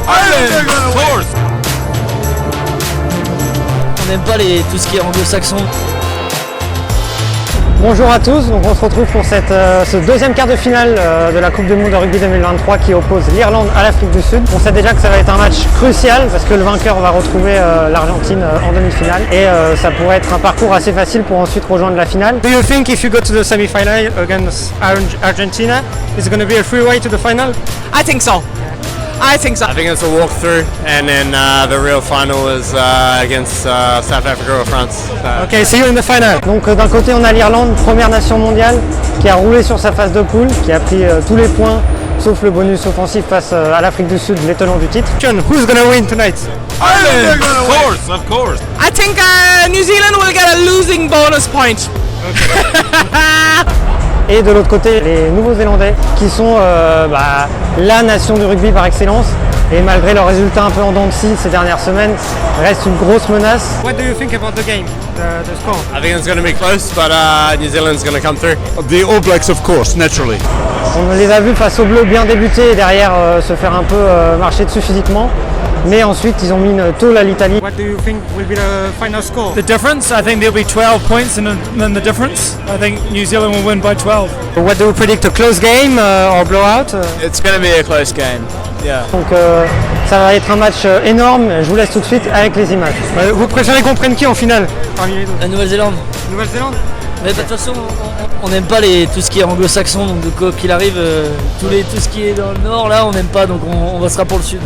Ireland! Of course! On n'aime pas tout ce qui est anglo-saxon. Bonjour à tous, donc on se retrouve pour ce deuxième quart de finale de la Coupe du Monde de rugby 2023 qui oppose l'Irlande à l'Afrique du Sud. On sait déjà que ça va être un match crucial parce que le vainqueur va retrouver l'Argentine en demi-finale et ça pourrait être un parcours assez facile pour ensuite rejoindre la finale. Do you think if you go to the semi-final against Argentina, it's going to be a free way to the final? I think so. I think so. I think it's a walkthrough, and then the real final is against South Africa or France. So. Ok, see you in the final. Donc d'un côté on a l'Irlande, première nation mondiale, qui a roulé sur sa phase de poule, qui a pris tous les points, sauf le bonus offensif face à l'Afrique du Sud, les tenants du titre. John, who's gonna win tonight? Ireland! Of course! I think New Zealand will get a losing bonus point. Et de l'autre côté, les Nouveaux-Zélandais, qui sont la nation du rugby par excellence. Et malgré leurs résultats un peu en dents de scie ces dernières semaines, restent une grosse menace. What do you think about the game, the score? I think it's going to be close, but New Zealand's going to come through. The All Blacks, of course, naturally. On les a vus face aux Bleus bien débuter et derrière se faire un peu marcher dessus physiquement. Mais ensuite, ils ont mis une tôle à l'Italie. What do you think will be the final score? The difference, I think there'll be 12 points in the difference. I think New Zealand will win by 12. What do you predict, a close game or blowout? It's going to be a close game. Yeah. Donc ça va être un match énorme. Je vous laisse tout de suite avec les images. Vous préférez qu'on prenne qui en finale parmi les deux? La Nouvelle-Zélande. Nouvelle-Zélande? Mais de toute façon, on n'aime pas tout ce qui est anglo-saxon, donc de quoi qu'il arrive, tout ce qui est dans le nord, là, on n'aime pas, donc on sera pour le sud.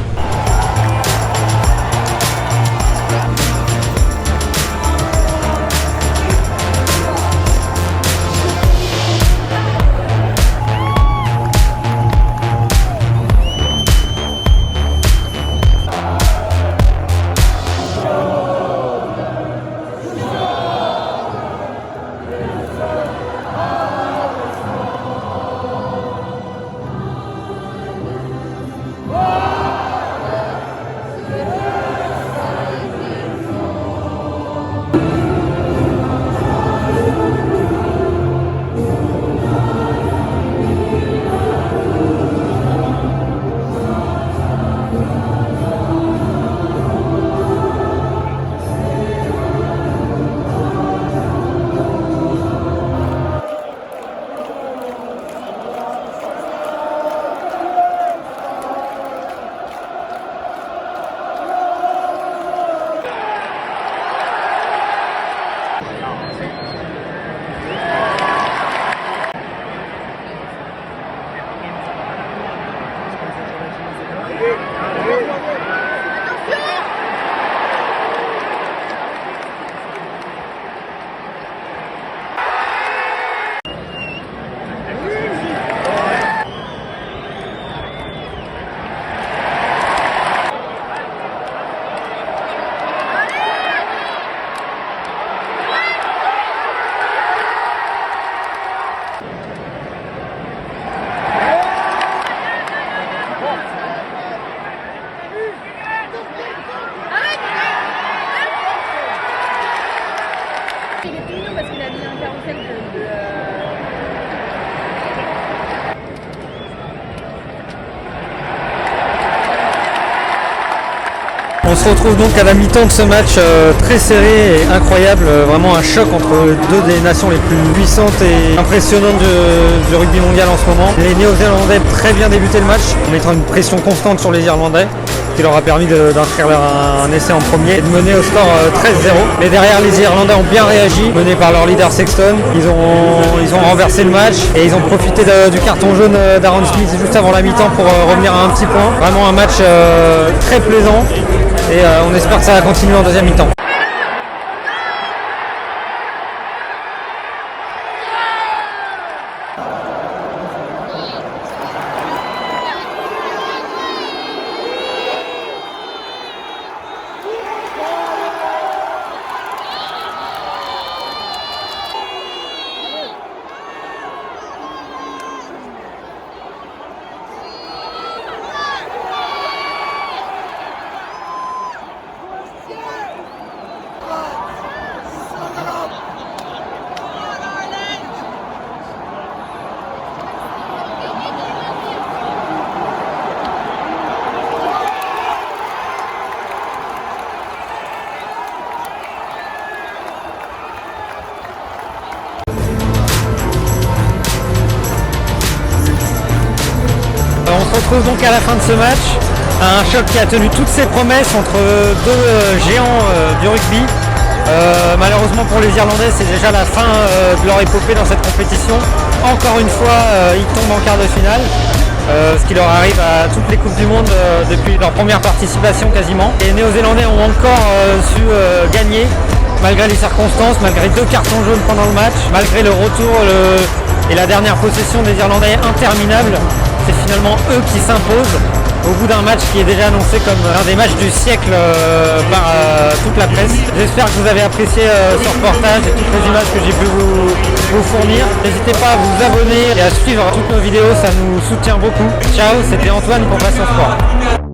Il est tout mignon parce qu'il a mis un carrousel On se retrouve donc à la mi-temps de ce match très serré et incroyable, vraiment un choc entre deux des nations les plus puissantes et impressionnantes du rugby mondial en ce moment. Les Néo-Zélandais très bien débuté le match, en mettant une pression constante sur les Irlandais, qui leur a permis d'inscrire un essai en premier et de mener au score 13-0. Mais derrière, les Irlandais ont bien réagi, menés par leur leader Sexton. Ils ont renversé le match et ils ont profité du carton jaune d'Aaron Smith juste avant la mi-temps pour revenir à un petit point. Vraiment un match très plaisant et on espère que ça va continuer en deuxième mi-temps. On se retrouve donc à la fin de ce match, un choc qui a tenu toutes ses promesses entre deux géants du rugby. Malheureusement pour les Irlandais, c'est déjà la fin de leur épopée dans cette compétition. Encore une fois, ils tombent en quart de finale, ce qui leur arrive à toutes les Coupes du Monde depuis leur première participation quasiment. Les Néo-Zélandais ont encore su gagner malgré les circonstances, malgré 2 cartons jaunes pendant le match, malgré le retour et la dernière possession des Irlandais interminable. C'est finalement eux qui s'imposent au bout d'un match qui est déjà annoncé comme l'un des matchs du siècle par toute la presse. J'espère que vous avez apprécié ce reportage et toutes les images que j'ai pu vous fournir. N'hésitez pas à vous abonner et à suivre toutes nos vidéos, ça nous soutient beaucoup. Ciao, c'était Antoine pour Passion Sport.